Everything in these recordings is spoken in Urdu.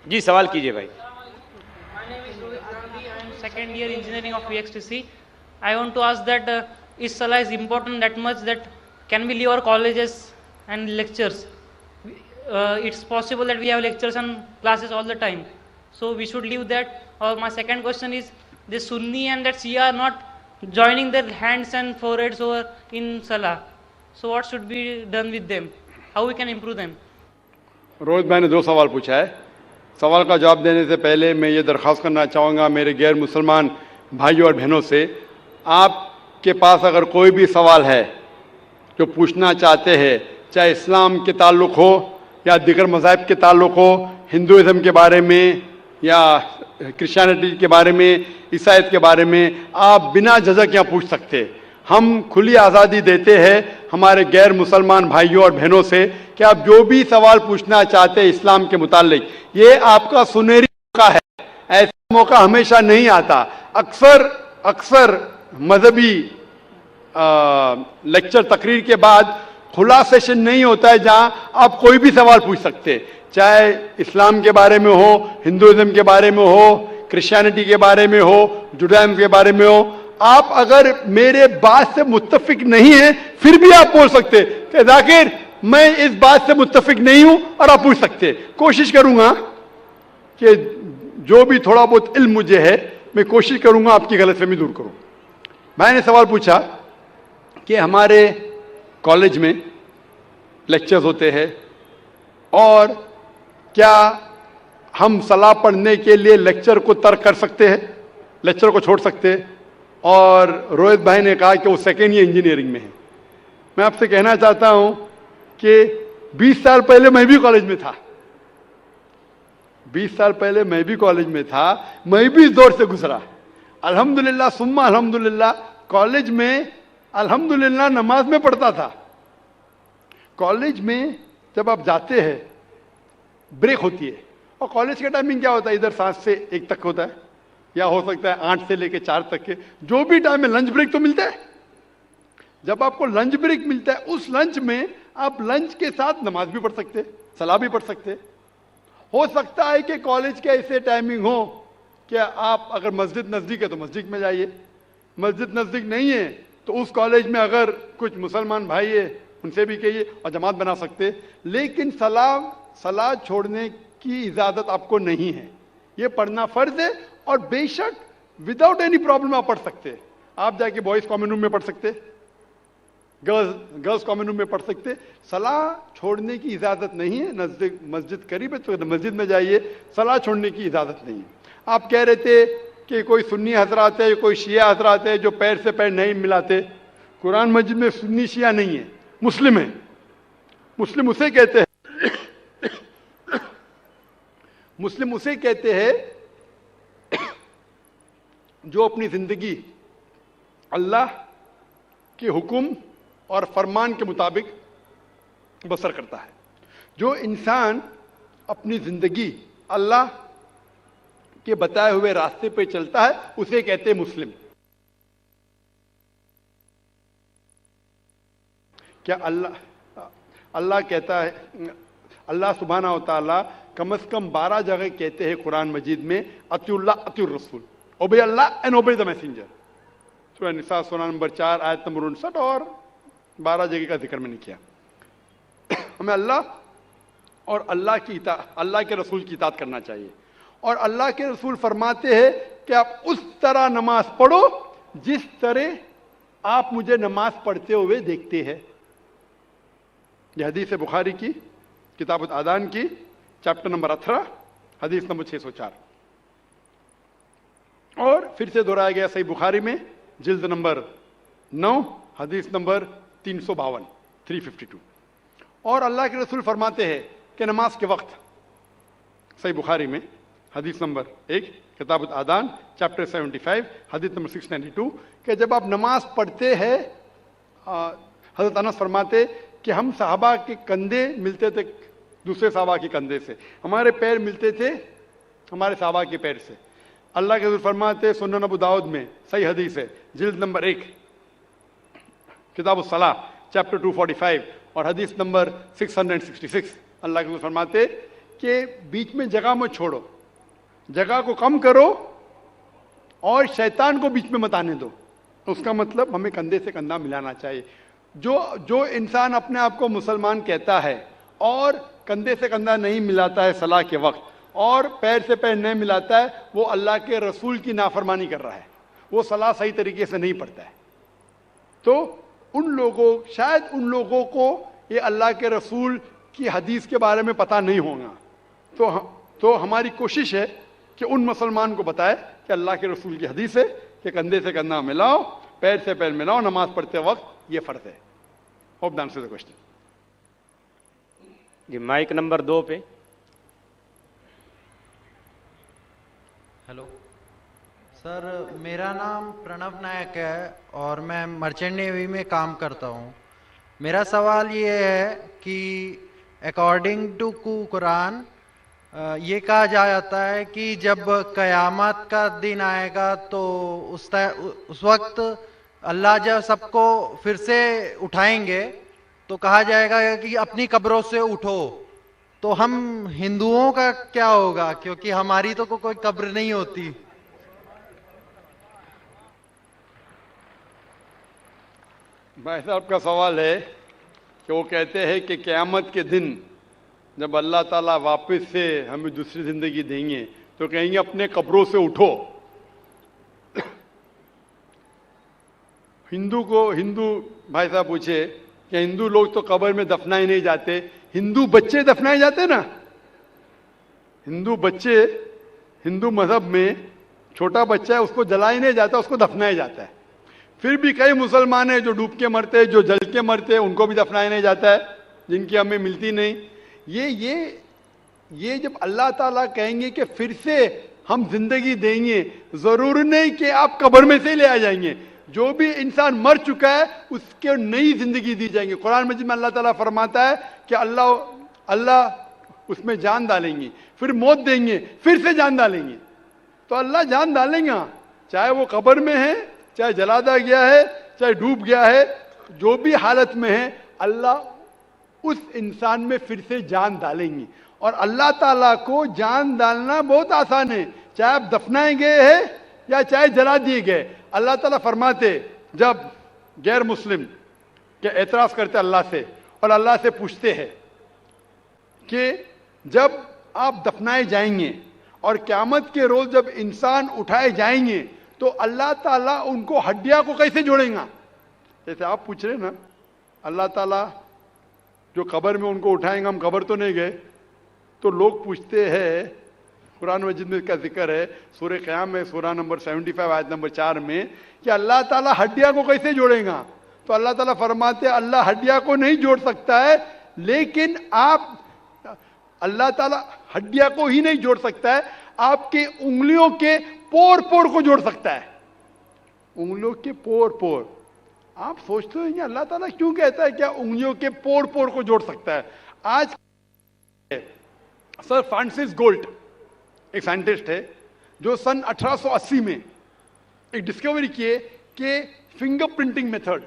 جی سوال کیجئے بھائی. My name is Rohit Gandhi. I am second year engineering of VXTC. I want to ask that is Salah is important that much that can we leave our colleges and lectures? It's possible that we have lectures and classes all the time, so we should leave that. Or my second question is, the Sunni and that Shia are not joining their hands and foreheads over in Salah. So what should be done with them? How we can improve them? Rohit بھائی نے دو سوال پوچھا ہے. سوال کا جواب دینے سے پہلے میں یہ درخواست کرنا چاہوں گا میرے غیر مسلمان بھائیوں اور بہنوں سے، آپ کے پاس اگر کوئی بھی سوال ہے جو پوچھنا چاہتے ہیں، چاہے اسلام کے تعلق ہو یا دیگر مذاہب کے تعلق ہو، ہندوازم کے بارے میں یا کرسچینٹی کے بارے میں، عیسائیت کے بارے میں، آپ بنا جھجک یہاں پوچھ سکتے. ہم کھلی آزادی دیتے ہیں ہمارے غیر مسلمان بھائیوں اور بہنوں سے کہ آپ جو بھی سوال پوچھنا چاہتے ہیں اسلام کے متعلق، یہ آپ کا سنہری موقع ہے. ایسا موقع ہمیشہ نہیں آتا. اکثر مذہبی لیکچر تقریر کے بعد کھلا سیشن نہیں ہوتا ہے جہاں آپ کوئی بھی سوال پوچھ سکتے، چاہے اسلام کے بارے میں ہو، ہندوازم کے بارے میں ہو، کرسچینٹی کے بارے میں ہو، جوڈائزم کے بارے میں ہو. آپ اگر میرے بات سے متفق نہیں ہیں پھر بھی آپ بول سکتے کہ ذاکر میں اس بات سے متفق نہیں ہوں، اور آپ پوچھ سکتے. کوشش کروں گا کہ جو بھی تھوڑا بہت علم مجھے ہے میں کوشش کروں گا آپ کی غلط فہمی دور کروں. میں نے سوال پوچھا کہ ہمارے کالج میں لیکچرز ہوتے ہیں اور کیا ہم صلاح پڑھنے کے لیے لیکچر کو ترک کر سکتے ہیں، لیکچر کو چھوڑ سکتے ہیں. اور روہت بھائی نے کہا کہ وہ سیکنڈ ایئر انجینئرنگ میں ہے. میں آپ سے کہنا چاہتا ہوں کہ 20 سال پہلے میں بھی کالج میں تھا، 20 سال پہلے میں بھی کالج میں تھا، میں بھی اس دور سے گزرا. الحمدللہ ثم الحمدللہ کالج میں الحمدللہ نماز میں پڑھتا تھا. کالج میں جب آپ جاتے ہیں بریک ہوتی ہے، اور کالج کا ٹائمنگ کیا ہوتا ہے، ادھر 7 سے 1 تک ہوتا ہے، یا ہو سکتا ہے 8 سے لے کے 4 تک کے جو بھی ٹائم ہے. لنچ بریک تو ملتا ہے. جب آپ کو لنچ بریک ملتا ہے اس لنچ میں آپ لنچ کے ساتھ نماز بھی پڑھ سکتے، صلاح بھی پڑھ سکتے. ہو سکتا ہے کہ کالج کے ایسے ٹائمنگ ہو کہ آپ اگر مسجد نزدیک ہے تو مسجد میں جائیے، مسجد نزدیک نہیں ہے تو اس کالج میں اگر کچھ مسلمان بھائی ہے ان سے بھی کہیے اور جماعت بنا سکتے. لیکن صلاح چھوڑنے کی اجازت آپ کو نہیں ہے. یہ پڑھنا فرض ہے، اور بے شک وداؤٹ اینی پرابلم آپ پڑھ سکتے. آپ جا کے بوائز کامن روم میں پڑھ سکتے، گرلز کامن روم میں پڑھ سکتے. صلاح چھوڑنے کی اجازت نہیں ہے. نزدیک مسجد قریب ہے تو مسجد میں جائیے، صلاح چھوڑنے کی اجازت نہیں ہے. آپ کہہ رہے تھے کہ کوئی سنی حضرات ہے، کوئی شیعہ حضرات ہے جو پیر سے پیر نہیں ملاتے. قرآن مجید میں سنی شیعہ نہیں ہے، مسلم ہے. مسلم اسے کہتے ہیں مسلم اسے کہتے ہیں جو اپنی زندگی اللہ کے حکم اور فرمان کے مطابق بسر کرتا ہے. جو انسان اپنی زندگی اللہ کے بتائے ہوئے راستے پہ چلتا ہے اسے کہتے ہیں مسلم. کیا اللہ کہتا ہے، اللہ سبحانہ و تعالیٰ کم از کم 12 جگہ کہتے ہیں قرآن مجید میں اطیعوا اللہ اطیعوا الرسول، obey Allah and obey the messenger. سورہ نساء سورہ نمبر 4 آیت نمبر 59 اور 12 جگہ کا ذکر میں نے کیا. ہمیں اللہ اور اللہ کے رسول کی اطاعت کرنا چاہیے. اور اللہ کے رسول فرماتے ہیں کہ آپ اس طرح نماز پڑھو جس طرح آپ مجھے نماز پڑھتے ہوئے دیکھتے ہیں. یہ حدیث بخاری کی کتاب الادان کی چیپٹر نمبر 18 حدیث نمبر 604. اور پھر سے دہرایا گیا صحیح بخاری میں جلد نمبر 9 حدیث نمبر 352 352. اور اللہ کے رسول فرماتے ہیں کہ نماز کے وقت صحیح بخاری میں حدیث نمبر 1 کتاب الادان چیپٹر 75 حدیث نمبر 692 کہ جب آپ نماز پڑھتے ہیں، حضرت انس فرماتے کہ ہم صحابہ کے کندھے ملتے تھے دوسرے صحابہ کے کندھے سے، ہمارے پیر ملتے تھے ہمارے صحابہ کے پیر سے. اللہ کے رسول فرماتے سنن ابو داؤد میں صحیح حدیث ہے جلد نمبر 1 کتاب الصلاح چیپٹر 245 اور حدیث نمبر 666. اللہ کے رسول فرماتے کہ بیچ میں جگہ مت چھوڑو, جگہ کو کم کرو اور شیطان کو بیچ میں مت آنے دو. اس کا مطلب ہمیں کندھے سے کندھا ملانا چاہیے. جو انسان اپنے آپ کو مسلمان کہتا ہے اور کندھے سے کندھا نہیں ملاتا ہے صلاح کے وقت, اور پیر سے پیر نہیں ملاتا ہے, وہ اللہ کے رسول کی نافرمانی کر رہا ہے, وہ صلاح صحیح طریقے سے نہیں پڑھتا ہے. تو شاید ان لوگوں کو یہ اللہ کے رسول کی حدیث کے بارے میں پتہ نہیں ہوگا, تو ہماری کوشش ہے کہ ان مسلمان کو بتائے کہ اللہ کے رسول کی حدیث ہے کہ کندھے سے کندھا ملاؤ, پیر سے پیر ملاؤ نماز پڑھتے وقت, یہ فرض ہے. Hope the answer the question. جی مائک نمبر 2 پہ. ہیلو سر, میرا نام پرنو نائک ہے اور میں مرچنٹ نیوی میں کام کرتا ہوں. میرا سوال یہ ہے کہ اکارڈنگ ٹو قرآن یہ کہا جاتا ہے کہ جب قیامت کا دن آئے گا تو اس وقت اللہ جب سب کو پھر سے اٹھائیں گے تو کہا جائے گا کہ اپنی قبروں سے اٹھو. تو ہم ہندوؤں کا کیا ہوگا, کیونکہ ہماری تو کوئی قبر نہیں ہوتی. بھائی صاحب کا سوال ہے کہ وہ کہتے ہیں کہ قیامت کے دن جب اللہ تعالیٰ واپس سے ہمیں دوسری زندگی دیں گے تو کہیں گے اپنے قبروں سے اٹھو. ہندو بھائی صاحب پوچھے کہ ہندو لوگ تو قبر میں دفنائے نہیں جاتے, ہندو بچے دفنائے جاتے نا. ہندو بچے, ہندو مذہب میں چھوٹا بچہ ہے اس کو جلایا نہیں جاتا, اس کو دفنایا جاتا ہے. پھر بھی کئی مسلمان ہیں جو ڈوب کے مرتے, جو جل کے مرتے, ان کو بھی دفنایا نہیں جاتا ہے, جن کی ہمیں ملتی نہیں. یہ جب اللہ تعالیٰ کہیں گے کہ پھر سے ہم زندگی دیں گے, ضرور نہیں کہ آپ قبر میں سے لے آ جائیں گے. جو بھی انسان مر چکا ہے اس کے نئی زندگی دی جائیں گے. قرآن مجید میں اللہ تعالیٰ فرماتا ہے کہ اللہ اس میں جان ڈالیں گے, پھر موت دیں گے, پھر سے جان ڈالیں گے. تو اللہ جان ڈالیں گا, چاہے وہ قبر میں ہے, چاہے جلا دیا گیا ہے, چاہے ڈوب گیا ہے, جو بھی حالت میں ہے اللہ اس انسان میں پھر سے جان ڈالیں گے. اور اللہ تعالیٰ کو جان ڈالنا بہت آسان ہے, چاہے آپ دفنائے گئے ہیں یا چاہے جلا دیے گئے. اللہ تعالیٰ فرماتے جب غیر مسلم کے اعتراض کرتے اللہ سے اور اللہ سے پوچھتے ہیں کہ جب آپ دفنائے جائیں گے اور قیامت کے روز جب انسان اٹھائے جائیں گے تو اللہ تعالیٰ ان کو ہڈیاں کو کیسے جوڑیں گا. جیسے آپ پوچھ رہے نا, اللہ تعالیٰ جو قبر میں ان کو اٹھائیں گا, ہم قبر تو نہیں گئے, تو لوگ پوچھتے ہیں, قرآن مجید میں کا ذکر ہے سورہ قیام میں سورہ نمبر 75 آیت نمبر 4 میں کہ اللہ تعالیٰ ہڈیاں کو کیسے جوڑیں گا. تو اللہ تعالیٰ فرماتے ہیں اللہ ہڈیاں کو نہیں جوڑ سکتا ہے, لیکن اللہ تعالیٰ ہڈیاں کو ہی نہیں جوڑ سکتا ہے, آپ کے انگلیوں کے پور کو جوڑ سکتا ہے. انگلیوں کے پور. آپ سوچتے ہیں اللہ تعالیٰ کیوں کہتا ہے کیا انگلیوں کے پور کو جوڑ سکتا ہے. آج سر فرانسس گولٹ ایک سائنٹسٹ ہے جو سن 1880 میں ایک ڈسکوری کیے کہ فنگر پرنٹنگ میتھڈ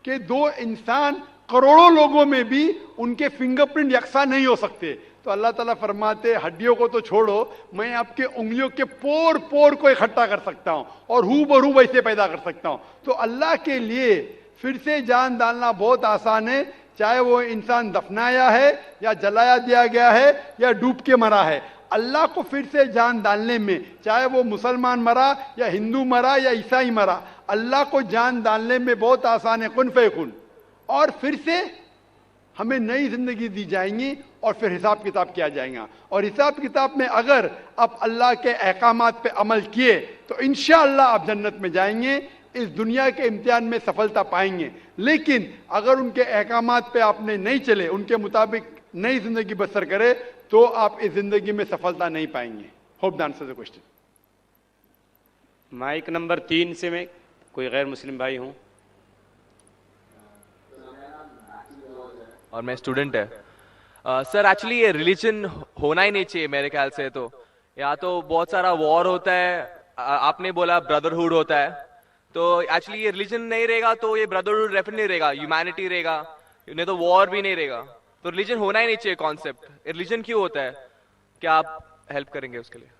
کہ 2 انسان کروڑوں لوگوں میں بھی ان کے فنگر پرنٹ یکساں نہیں ہو سکتے. تو اللہ تعالیٰ فرماتے ہڈیوں کو تو چھوڑو, میں آپ کے انگلیوں کے پور کو اکٹھا کر سکتا ہوں اور ہو بہو ویسے پیدا کر سکتا ہوں. تو اللہ کے لیے پھر سے جان ڈالنا بہت آسان ہے, چاہے وہ انسان دفنایا ہے یا جلایا دیا گیا ہے یا ڈوب کے مرا ہے. اللہ کو پھر سے جان ڈالنے میں, چاہے وہ مسلمان مرا یا ہندو مرا یا عیسائی مرا, اللہ کو جان ڈالنے میں بہت آسان ہے, کن فیکن. اور پھر سے ہمیں نئی زندگی دی جائیں گی اور پھر حساب کتاب کیا جائے گا. اور حساب کتاب میں اگر آپ اللہ کے احکامات پہ عمل کیے تو انشاءاللہ آپ جنت میں جائیں گے, اس دنیا کے امتحان میں سفلتا پائیں گے. لیکن اگر ان کے احکامات پہ آپ نے نہیں چلے, ان کے مطابق نئی زندگی بسر کرے, تو آپ اس زندگی میں سفلتا نہیں پائیں گے. Hope the answer the question. Mic number 3 سے میں کوئی غیر مسلم بھائی ہوں. اور میں اسٹوڈنٹ ہے. سر ایکچولی یہ ریلیجن ہونا ہی نہیں چاہیے میرے خیال سے. تو یا تو بہت سارا وار ہوتا ہے, آپ نے بولا بردرہڈ ہوتا ہے, تو ایکچولی یہ ریلیجن نہیں رہے گا تو یہ بردرہڈ ریفر نہیں رہے گا, ہیومینٹی رہے گا, نہیں تو وار بھی نہیں رہے گا. تو ریلیجن ہونا ہی نہیں چاہیے کانسیپٹ. ریلیجن کیوں ہوتا ہے؟ کیا آپ ہیلپ کریں گے اس کے لیے؟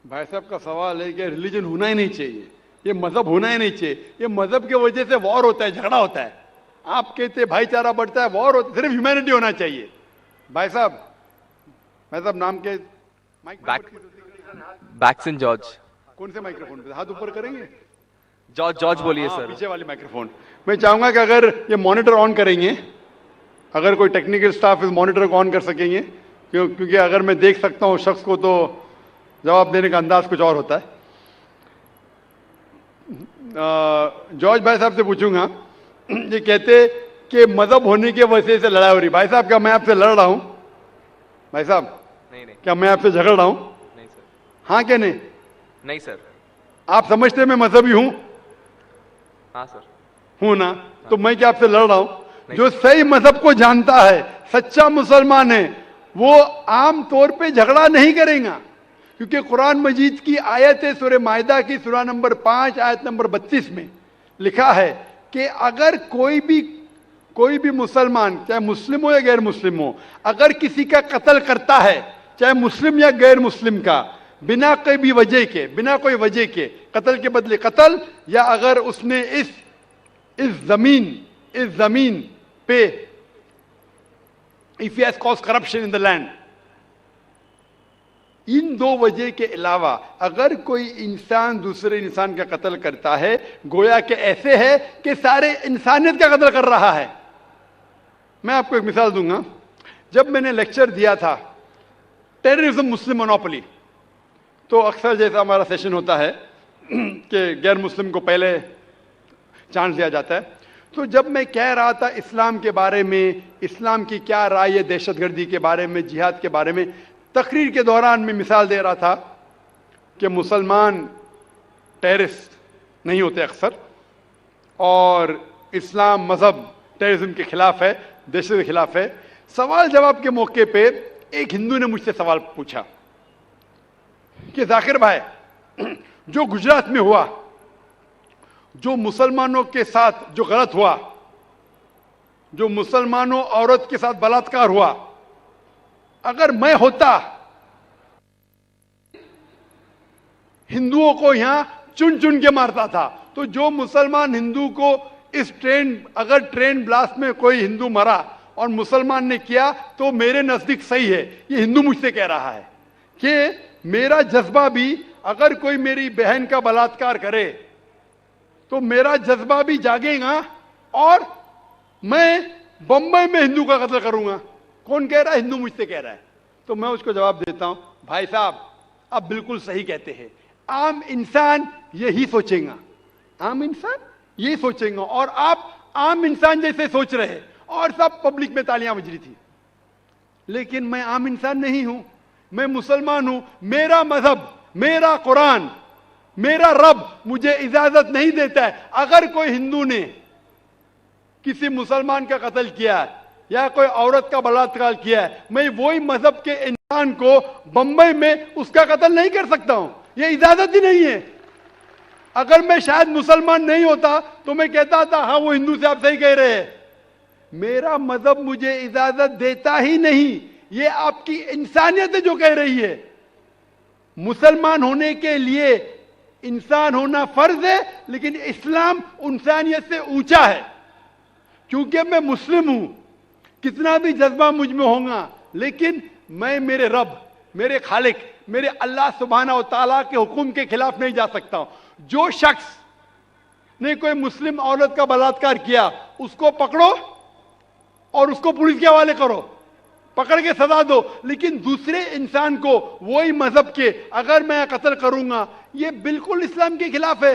بھائی صاحب کا سوال ہے کہ ریلیجن ہونا ہی نہیں چاہیے, یہ مذہب ہونا ہی نہیں چاہیے. یہ مذہب کی وجہ سے وار ہوتا ہے, جھگڑا ہوتا ہے. آپ کہتے بھائی چارہ بڑھتا ہے, وار ہوتا ہے. صرف ہیومینٹی ہونا چاہیے. بھائی صاحب نام کے بیکسن جارج. کون سے مائکرو فون پہ ہاتھ اوپر کریں گے؟ جارج بولیے سر. پیچھے والے مائکرو فون. میں چاہوں گا کہ اگر یہ مانیٹر آن کریں گے, اگر کوئی ٹیکنیکل سٹاف اس مانیٹر کو آن کر سکیں گے, کیونکہ اگر میں دیکھ سکتا ہوں شخص کو تو جواب دینے کا انداز کچھ اور ہوتا ہے. جارج بھائی صاحب سے پوچھوں گا, یہ کہتے کہ مذہب ہونے کی وجہ سے لڑائی ہو رہی. بھائی صاحب کیا میں آپ سے لڑ رہا ہوں؟ بھائی صاحب نہیں کیا میں آپ سے جھگڑ رہا ہوں؟ نہیں سر. ہاں کہ نہیں؟ نہیں سر. آپ سمجھتے ہیں میں مذہبی ہوں؟ ہاں سر. ہوں نا؟ تو میں کیا آپ سے لڑ رہا ہوں؟ جو صحیح مذہب کو جانتا ہے, سچا مسلمان ہے, وہ عام طور پہ جھگڑا نہیں کرے گا. کیونکہ قرآن مجید کی آیت ہے, سورہ مائدہ کی سورہ نمبر 5 آیت نمبر 32 میں لکھا ہے کہ اگر کوئی بھی مسلمان, چاہے مسلم ہو یا غیر مسلم ہو, اگر کسی کا قتل کرتا ہے, چاہے مسلم یا غیر مسلم کا, بنا کوئی وجہ کے قتل کے بدلے قتل, یا اگر اس نے اس زمین پہ if he has caused corruption in the land, ان دو وجہ کے علاوہ اگر کوئی انسان دوسرے انسان کا قتل کرتا ہے, گویا کہ ایسے ہے کہ سارے انسانیت کا قتل کر رہا ہے. میں آپ کو ایک مثال دوں گا. جب میں نے لیکچر دیا تھا ٹیررزم مسلم مونوپولی, تو اکثر جیسا ہمارا سیشن ہوتا ہے کہ غیر مسلم کو پہلے چانس دیا جاتا ہے, تو جب میں کہہ رہا تھا اسلام کے بارے میں, اسلام کی کیا رائے ہے دہشت گردی کے بارے میں, جہاد کے بارے میں, تقریر کے دوران میں مثال دے رہا تھا کہ مسلمان ٹیررسٹ نہیں ہوتے اکثر, اور اسلام مذہب ٹیررزم کے خلاف ہے, دہشت کے خلاف ہے. سوال جواب کے موقع پہ ایک ہندو نے مجھ سے سوال پوچھا کہ ذاکر بھائی, جو گجرات میں ہوا, جو مسلمانوں کے ساتھ جو غلط ہوا, جو مسلمانوں عورت کے ساتھ بلاತ್ಕಾರ ہوا, اگر میں ہوتا ہندوؤں کو یہاں چن کے مارتا تھا, تو جو مسلمان ہندو کو اگر ٹرین بلاسٹ میں کوئی ہندو مرا اور مسلمان نے کیا تو میرے نزدیک صحیح ہے. یہ ہندو مجھ سے کہہ رہا ہے کہ میرا جذبہ بھی, اگر کوئی میری بہن کا بلاತ್ಕಾರ کرے تو میرا جذبہ بھی جاگے گا اور میں بمبئی میں ہندو کا قتل کروں گا. کون کہہ رہا ہے؟ ہندو مجھ سے کہہ رہا ہے. تو میں اس کو جواب دیتا ہوں, بھائی صاحب آپ بالکل صحیح کہتے ہیں, عام انسان یہی سوچیں گا, عام انسان یہی سوچیں گا, اور آپ عام انسان جیسے سوچ رہے, اور سب پبلک میں تالیاں بج رہی تھی. لیکن میں عام انسان نہیں ہوں, میں مسلمان ہوں. میرا مذہب, میرا قرآن, میرا رب مجھے اجازت نہیں دیتا ہے اگر کوئی ہندو نے کسی مسلمان کا قتل کیا ہے یا کوئی عورت کا بلاತ್ಕಾರ کیا ہے, میں وہی مذہب کے انسان کو بمبئی میں اس کا قتل نہیں کر سکتا ہوں. یہ اجازت ہی نہیں ہے. اگر میں شاید مسلمان نہیں ہوتا تو میں کہتا تھا ہاں وہ ہندو سے آپ صحیح کہہ رہے ہیں. میرا مذہب مجھے اجازت دیتا ہی نہیں. یہ آپ کی انسانیت ہے جو کہہ رہی ہے. مسلمان ہونے کے لیے انسان ہونا فرض ہے, لیکن اسلام انسانیت سے اونچا ہے. کیونکہ میں مسلم ہوں, کتنا بھی جذبہ مجھ میں ہوگا, لیکن میں میرے رب, میرے خالق, میرے اللہ سبحانہ و تعالیٰ کے حکم کے خلاف نہیں جا سکتا ہوں. جو شخص نے کوئی مسلم عورت کا بلاತ್ಕಾರ کیا اس کو پکڑو اور اس کو پولیس کے حوالے کرو, پکڑ کے سزا دو, لیکن دوسرے انسان کو وہی مذہب کے اگر میں قتل کروں گا, یہ بالکل اسلام کے خلاف ہے.